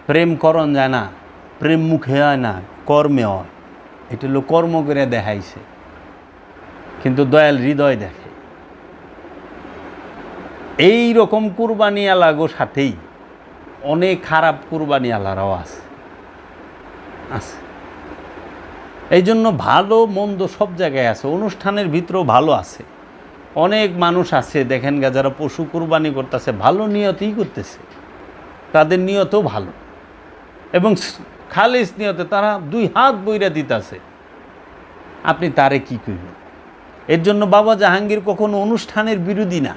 প্রেম করণ যায় না, প্রেম মুখে হয় না, কর্মে হয়। এটা হলো কর্ম করে দেখাইছে, কিন্তু দয়াল হৃদয় দেখে। এই রকম কুরবানি আলাগো সাথেই অনেক খারাপ কুরবানি আলারাও আছে। এই জন্য ভালো মন্দ সব জায়গায় আছে, অনুষ্ঠানের ভিতরেও ভালো আছে। অনেক মানুষ আছে দেখেন গা, যারা পশু কুরবানি করতেছে ভালো নিয়তেই করতেছে, তাদের নিয়তও ভালো এবং খালিস নিয়তে তারা দুই হাত বইরা দিতেছে। আপনি তারে কি করবেন? এর জন্য বাবা জাহাঙ্গীর কখনো অনুষ্ঠানের বিরোধী না,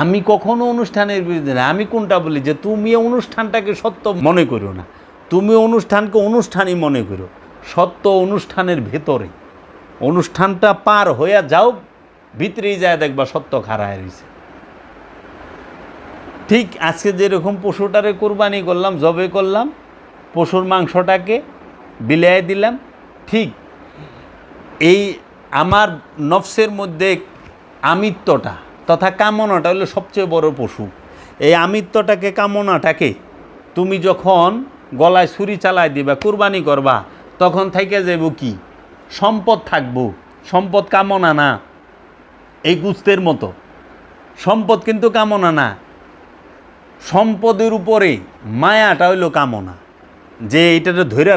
আমি কখনো অনুষ্ঠানের বিরোধী না। আমি কোনটা বলি যে তুমি অনুষ্ঠানটাকে সত্য মনে করো না, তুমি অনুষ্ঠানকে অনুষ্ঠানই মনে করো। সত্য অনুষ্ঠানের ভেতরে, অনুষ্ঠানটা পার হইয়া যাও, ভিতরেই যায় দেখবা সত্য খাড়ায় রয়েছে। ঠিক আজকে যেরকম পশুটারে কোরবানি করলাম, জবে করলাম, পশুর মাংসটাকে বিলিয়ে দিলাম, ঠিক এই আমার নফসের মধ্যে আমিত্বটা তথা কামনাটা হলো সবচেয়ে বড় পশু। এই আমিত্বটাকে, কামনাটাকে তুমি যখন গলায় ছুরি চালাই দিবা, কুরবানি করবা, তখন থেকে যাব কি সম্পদ থাকবো। সম্পদ কামনা না, এই গুস্তের মতো সম্পদ কিন্তু কামনা না। সম্পদের উপরে মায়াটা হইল কামনা, যে এইটাতে ধরে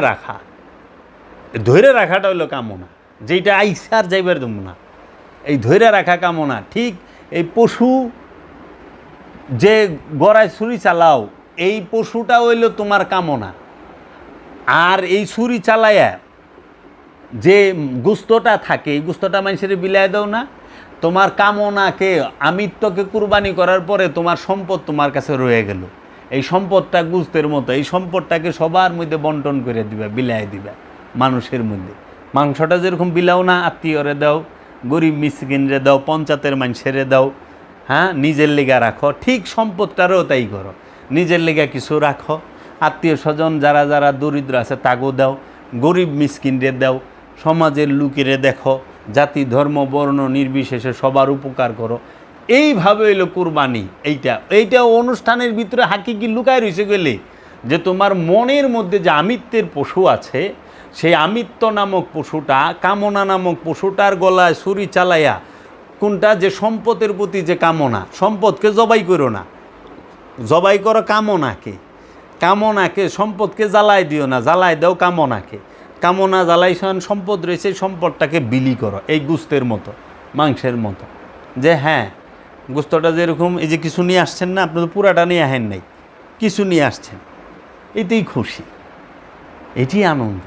রাখাটা হইল কামনা, যেটা আইসার যাইবার দেব না, এই ধরে রাখা কামনা। ঠিক এই পশু যে গড়ায় ছুরি চালাও, এই পশুটা হইল তোমার কামনা। আর এই ছুরি চালাইয়া যে গুস্তটা থাকে, এই গুস্তটা মানুষের বিলাই দাও না, তোমার কামনাকে, আমিত্বকে কুরবানি করার পরে তোমার সম্পদ তোমার কাছে রয়ে গেল। এই সম্পদটা গুস্তের মতো, এই সম্পদটাকে সবার মধ্যে বন্টন করে দিবা, বিলাই দিবা মানুষের মধ্যে। মাংসটা যেরকম বিলাও না, আত্মীয়রে দাও, গরিব মিসকিনরে দাও, পঞ্চায়েতের মানুষেরে দাও, হ্যাঁ, নিজের লেগা রাখো। ঠিক সম্পদটারও তাই করো, নিজের লেগা কিছু রাখো, আত্মীয় স্বজন যারা যারা দরিদ্র আছে তাগো দাও, গরিব মিসকিনরে দাও, সমাজের লোকেরে দেখো, জাতি ধর্ম বর্ণ নির্বিশেষে সবার উপকার করো। এইভাবে হইল কুরবানি। এইটা অনুষ্ঠানের ভিতরে হাকিকি লুকায় রয়েছে গেলে, যে তোমার মনের মধ্যে যে আমিত্বের পশু আছে, সেই আমিত্ব নামক পশুটা, কামনা নামক পশুটার গলায় ছুরি চালাইয়া, কোনটা যে সম্পদের প্রতি যে কামনা, সম্পদকে জবাই করো না, জবাই করো কামনাকে, সম্পদকে জ্বালাই দিও না, জ্বালাই দাও কামনাকে। কামনা জ্বালাইছন, সম্পদ রয়েছে, সম্পদটাকে বিলি করো এই গুস্তের মতো, মাংসের মতো। যে হ্যাঁ, গুস্তটা যেরকম, এই যে কিছু নিয়ে আসছেন না, আপনি তো পুরাটা নিয়ে আহেন নাই, কিছু নিয়ে আসছেন, এতেই খুশি, এটি আনন্দ।